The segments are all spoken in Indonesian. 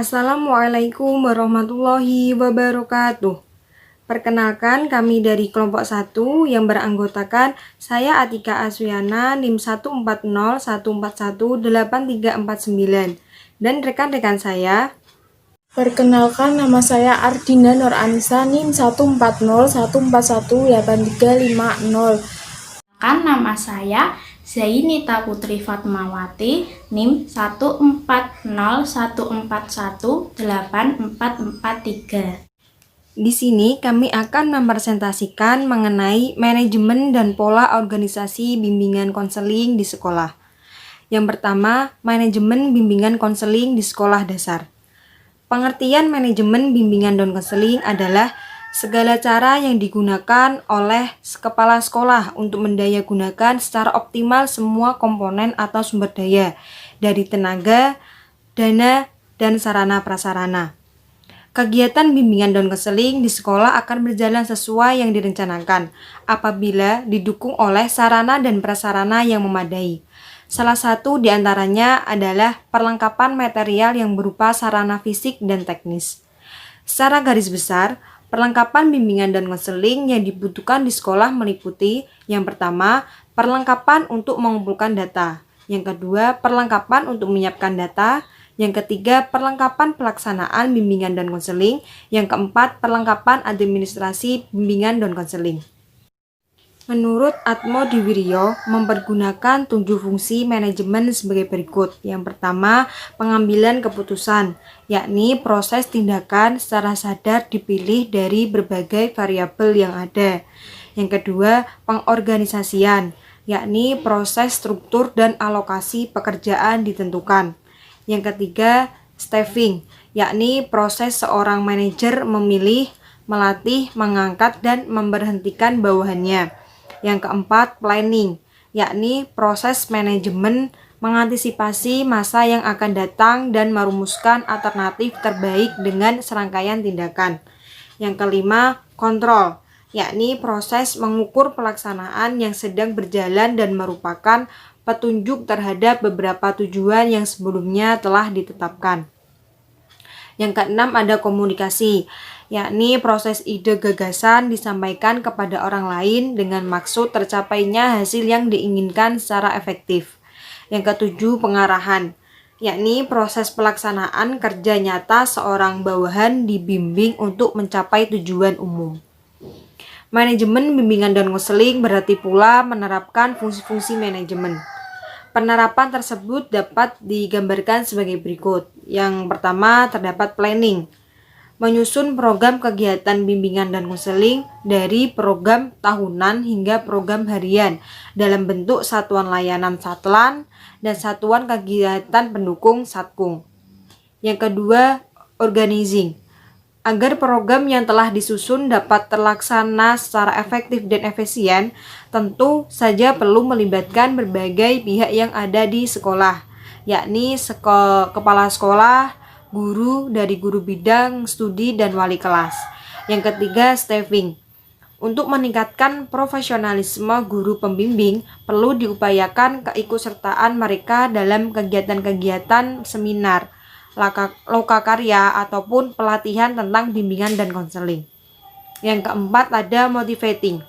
Assalamualaikum warahmatullahi wabarakatuh. Perkenalkan, kami dari kelompok 1 yang beranggotakan saya Atika Aswiana NIM 140141839 dan rekan-rekan saya. Perkenalkan, nama saya Ardina Nur Anissa NIM 14014183550. Nama saya Zainita Putri Fatmawati NIM 14014184443. Di sini kami akan mempresentasikan mengenai manajemen dan pola organisasi bimbingan konseling di sekolah. Yang pertama, manajemen bimbingan konseling di sekolah dasar. Pengertian manajemen bimbingan dan konseling adalah segala cara yang digunakan oleh kepala sekolah untuk mendayagunakan secara optimal semua komponen atau sumber daya dari tenaga, dana, dan sarana prasarana. Kegiatan bimbingan dan konseling di sekolah akan berjalan sesuai yang direncanakan apabila didukung oleh sarana dan prasarana yang memadai. Salah satu di antaranya adalah perlengkapan material yang berupa sarana fisik dan teknis. Secara garis besar, perlengkapan bimbingan dan konseling yang dibutuhkan di sekolah meliputi yang pertama, perlengkapan untuk mengumpulkan data. Yang kedua, perlengkapan untuk menyiapkan data. Yang ketiga, perlengkapan pelaksanaan bimbingan dan konseling. Yang keempat, perlengkapan administrasi bimbingan dan konseling. Menurut Atmo Diwiryo, mempergunakan 7 fungsi manajemen sebagai berikut. Yang pertama, pengambilan keputusan, yakni proses tindakan secara sadar dipilih dari berbagai variabel yang ada. Yang kedua, pengorganisasian, yakni proses struktur dan alokasi pekerjaan ditentukan. Yang ketiga, staffing, yakni proses seorang manajer memilih, melatih, mengangkat, dan memberhentikan bawahannya. Yang keempat, planning, yakni proses manajemen mengantisipasi masa yang akan datang dan merumuskan alternatif terbaik dengan serangkaian tindakan. Yang kelima, kontrol, yakni proses mengukur pelaksanaan yang sedang berjalan dan merupakan petunjuk terhadap beberapa tujuan yang sebelumnya telah ditetapkan. Yang keenam, ada komunikasi, yakni proses ide gagasan disampaikan kepada orang lain dengan maksud tercapainya hasil yang diinginkan secara efektif. Yang ketujuh, pengarahan, yakni proses pelaksanaan kerja nyata seorang bawahan dibimbing untuk mencapai tujuan umum. Manajemen bimbingan dan konseling berarti pula menerapkan fungsi-fungsi manajemen. Penerapan tersebut dapat digambarkan sebagai berikut. Yang pertama, terdapat planning, menyusun program kegiatan bimbingan dan konseling dari program tahunan hingga program harian dalam bentuk satuan layanan satlan dan satuan kegiatan pendukung satkung. Yang kedua, organizing, agar program yang telah disusun dapat terlaksana secara efektif dan efisien, tentu saja perlu melibatkan berbagai pihak yang ada di sekolah, yakni kepala sekolah, guru dari guru bidang studi dan wali kelas. Yang ketiga, staffing. Untuk meningkatkan profesionalisme guru pembimbing, perlu diupayakan keikutsertaan mereka dalam kegiatan-kegiatan seminar, lokakarya ataupun pelatihan tentang bimbingan dan konseling. Yang keempat, ada motivating,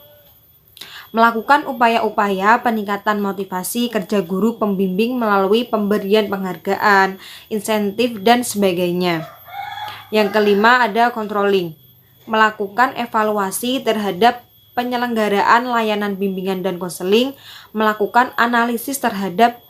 melakukan upaya-upaya peningkatan motivasi kerja guru pembimbing melalui pemberian penghargaan, insentif, dan sebagainya. Yang kelima, ada controlling, melakukan evaluasi terhadap penyelenggaraan layanan bimbingan dan konseling, melakukan analisis terhadap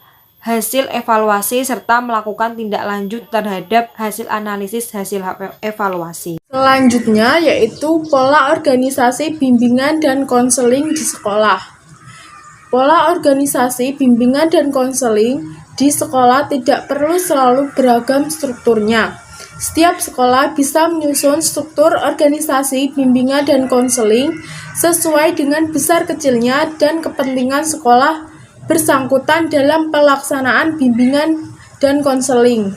hasil evaluasi serta melakukan tindak lanjut terhadap hasil analisis hasil evaluasi. Selanjutnya yaitu pola organisasi bimbingan dan konseling di sekolah. Pola organisasi bimbingan dan konseling di sekolah tidak perlu selalu beragam strukturnya. Setiap sekolah bisa menyusun struktur organisasi bimbingan dan konseling sesuai dengan besar kecilnya dan kepentingan sekolah bersangkutan dalam pelaksanaan bimbingan dan konseling.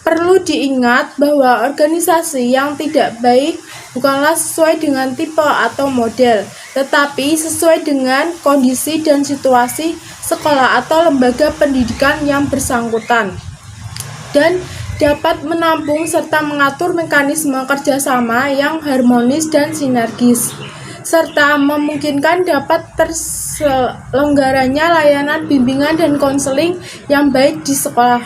Perlu diingat bahwa organisasi yang tidak baik bukanlah sesuai dengan tipe atau model, tetapi sesuai dengan kondisi dan situasi sekolah atau lembaga pendidikan yang bersangkutan. Dan dapat menampung serta mengatur mekanisme kerjasama yang harmonis dan sinergis, serta memungkinkan dapat terselenggaranya layanan bimbingan dan konseling yang baik di sekolah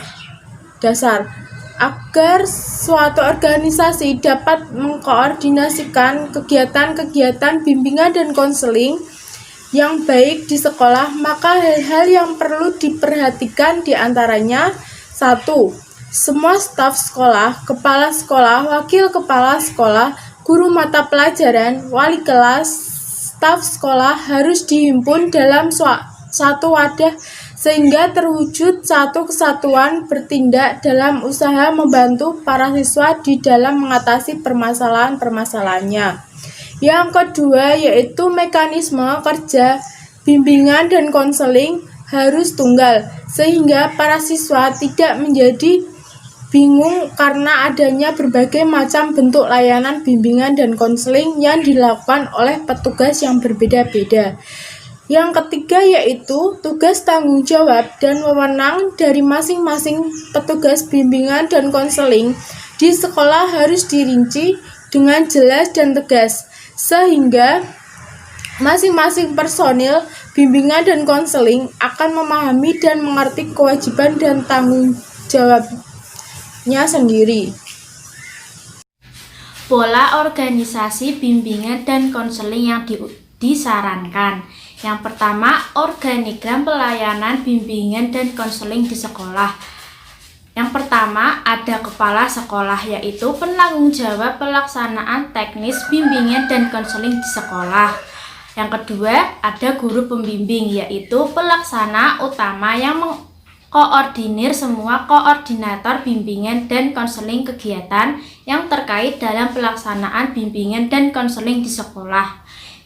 dasar. Agar suatu organisasi dapat mengkoordinasikan kegiatan-kegiatan bimbingan dan konseling yang baik di sekolah, maka hal-hal yang perlu diperhatikan diantaranya: 1. Semua staf sekolah, kepala sekolah, wakil kepala sekolah, guru mata pelajaran, wali kelas, staf sekolah harus dihimpun dalam satu wadah sehingga terwujud satu kesatuan bertindak dalam usaha membantu para siswa di dalam mengatasi permasalahan-permasalahannya. Yang kedua yaitu mekanisme kerja bimbingan dan konseling harus tunggal, sehingga para siswa tidak menjadi bingung karena adanya berbagai macam bentuk layanan bimbingan dan konseling yang dilakukan oleh petugas yang berbeda-beda. Yang ketiga yaitu tugas tanggung jawab dan wewenang dari masing-masing petugas bimbingan dan konseling di sekolah harus dirinci dengan jelas dan tegas, sehingga masing-masing personil bimbingan dan konseling akan memahami dan mengerti kewajiban dan tanggung jawabnya sendiri. Pola organisasi bimbingan dan konseling yang disarankan. Yang pertama, organigram pelayanan bimbingan dan konseling di sekolah. Yang pertama, ada kepala sekolah, yaitu penanggung jawab pelaksanaan teknis bimbingan dan konseling di sekolah. Yang kedua, ada guru pembimbing, yaitu pelaksana utama yang mengkoordinir semua koordinator bimbingan dan konseling kegiatan yang terkait dalam pelaksanaan bimbingan dan konseling di sekolah.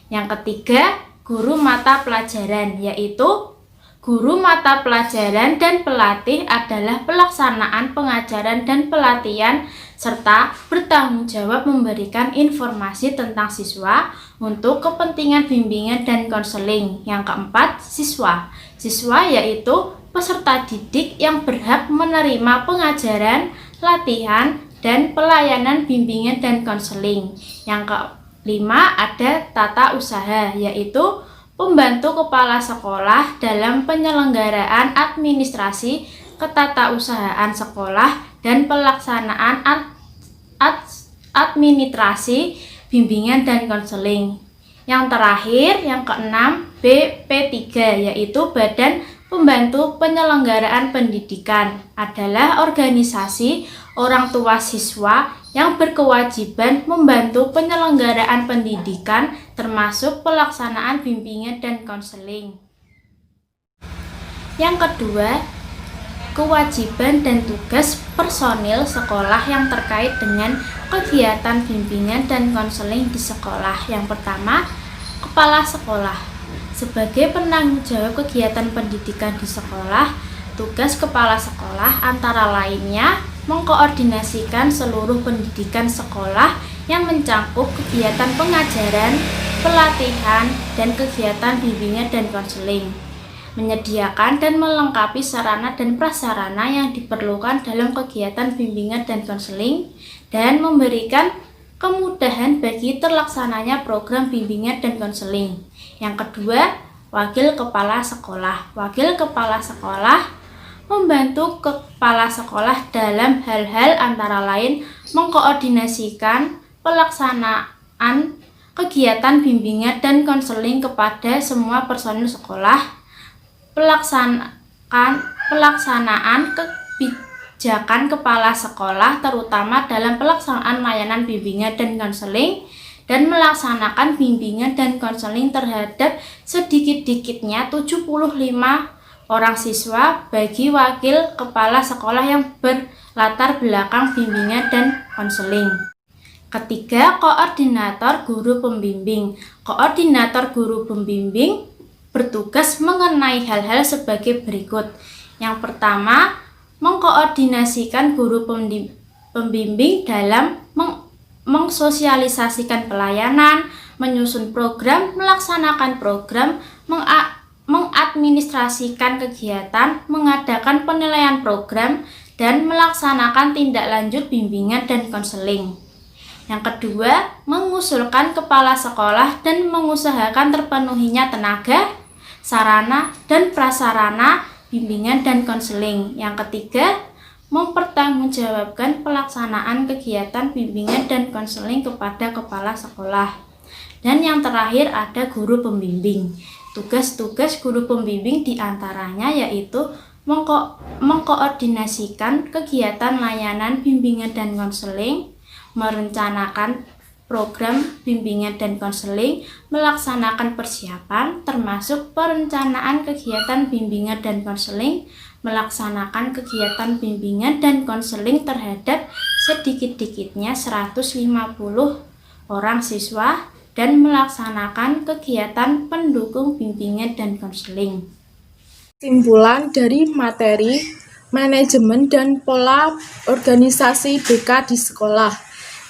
Yang ketiga, guru mata pelajaran, yaitu guru mata pelajaran dan pelatih adalah pelaksanaan pengajaran dan pelatihan serta bertanggung jawab memberikan informasi tentang siswa untuk kepentingan bimbingan dan konseling. Yang keempat, siswa. Siswa yaitu peserta didik yang berhak menerima pengajaran, latihan, dan pelayanan bimbingan dan konseling. Yang kelima, ada tata usaha, yaitu pembantu kepala sekolah dalam penyelenggaraan administrasi ketatausahaan sekolah dan pelaksanaan administrasi bimbingan dan konseling. Yang terakhir, yang keenam, BP3, yaitu Badan Pembantu Penyelenggaraan Pendidikan, adalah organisasi orang tua siswa yang berkewajiban membantu penyelenggaraan pendidikan termasuk pelaksanaan bimbingan dan konseling. Yang kedua, kewajiban dan tugas personil sekolah yang terkait dengan kegiatan bimbingan dan konseling di sekolah. Yang pertama, kepala sekolah. Sebagai penanggung jawab kegiatan pendidikan di sekolah, tugas kepala sekolah antara lainnya mengkoordinasikan seluruh pendidikan sekolah yang mencakup kegiatan pengajaran, pelatihan, dan kegiatan bimbingan dan konseling, menyediakan dan melengkapi sarana dan prasarana yang diperlukan dalam kegiatan bimbingan dan konseling, dan memberikan kemudahan bagi terlaksananya program bimbingan dan konseling. Yang kedua, wakil kepala sekolah. Wakil kepala sekolah membantu kepala sekolah dalam hal-hal antara lain mengkoordinasikan pelaksanaan kegiatan bimbingan dan konseling kepada semua personil sekolah, pelaksanaan kebijakan kepala sekolah terutama dalam pelaksanaan layanan bimbingan dan konseling, dan melaksanakan bimbingan dan konseling terhadap sedikit-dikitnya 75 orang siswa bagi wakil kepala sekolah yang berlatar belakang bimbingan dan konseling. Ketiga, koordinator guru pembimbing. Koordinator guru pembimbing bertugas mengenai hal-hal sebagai berikut. Yang pertama, mengkoordinasikan guru pembimbing dalam mensosialisasikan pelayanan, menyusun program, melaksanakan program, mengadministrasikan kegiatan, mengadakan penilaian program, dan melaksanakan tindak lanjut bimbingan dan konseling. Yang kedua, mengusulkan kepala sekolah dan mengusahakan terpenuhinya tenaga, sarana, dan prasarana bimbingan dan konseling. Yang ketiga, mempertanggungjawabkan pelaksanaan kegiatan bimbingan dan konseling kepada kepala sekolah. Dan yang terakhir ada guru pembimbing. Tugas-tugas guru pembimbing diantaranya yaitu mengkoordinasikan kegiatan layanan bimbingan dan konseling, merencanakan program bimbingan dan konseling, melaksanakan persiapan termasuk perencanaan kegiatan bimbingan dan konseling, melaksanakan kegiatan bimbingan dan konseling terhadap sedikit-dikitnya 150 orang siswa, dan melaksanakan kegiatan pendukung bimbingan dan konseling. Kesimpulan dari materi manajemen dan pola organisasi BK di sekolah,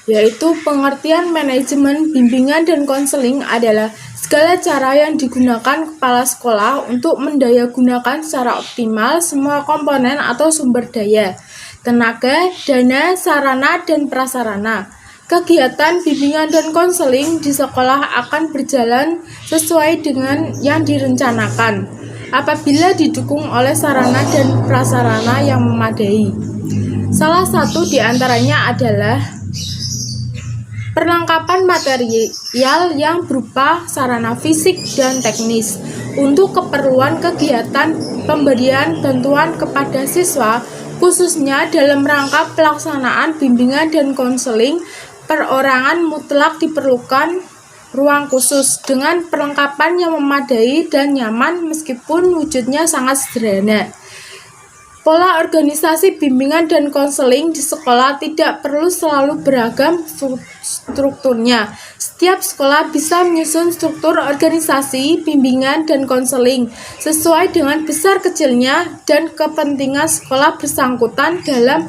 yaitu pengertian manajemen bimbingan dan konseling adalah segala cara yang digunakan kepala sekolah untuk mendayagunakan secara optimal semua komponen atau sumber daya, tenaga, dana, sarana, dan prasarana. Kegiatan bimbingan dan konseling di sekolah akan berjalan sesuai dengan yang direncanakan apabila didukung oleh sarana dan prasarana yang memadai. Salah satu di antaranya adalah perlengkapan material yang berupa sarana fisik dan teknis untuk keperluan kegiatan pemberian bantuan kepada siswa, khususnya dalam rangka pelaksanaan bimbingan dan konseling. Perorangan mutlak diperlukan ruang khusus dengan perlengkapan yang memadai dan nyaman meskipun wujudnya sangat sederhana. Pola organisasi bimbingan dan konseling di sekolah tidak perlu selalu beragam strukturnya. Setiap sekolah bisa menyusun struktur organisasi bimbingan dan konseling sesuai dengan besar kecilnya dan kepentingan sekolah bersangkutan dalam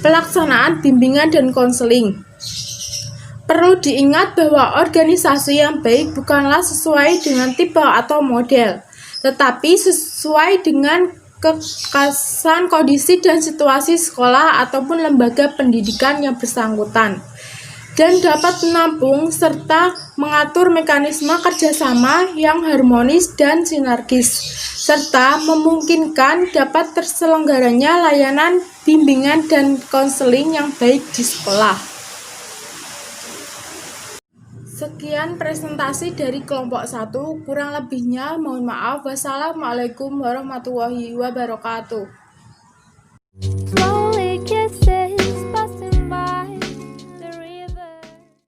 pelaksanaan bimbingan dan konseling. Perlu diingat bahwa organisasi yang baik bukanlah sesuai dengan tipe atau model, tetapi sesuai dengan kekhasan kondisi dan situasi sekolah ataupun lembaga pendidikan yang bersangkutan, dan dapat menampung serta mengatur mekanisme kerjasama yang harmonis dan sinergis, serta memungkinkan dapat terselenggaranya layanan bimbingan dan konseling yang baik di sekolah. Sekian presentasi dari kelompok 1, kurang lebihnya mohon maaf. Wassalamualaikum warahmatullahi wabarakatuh.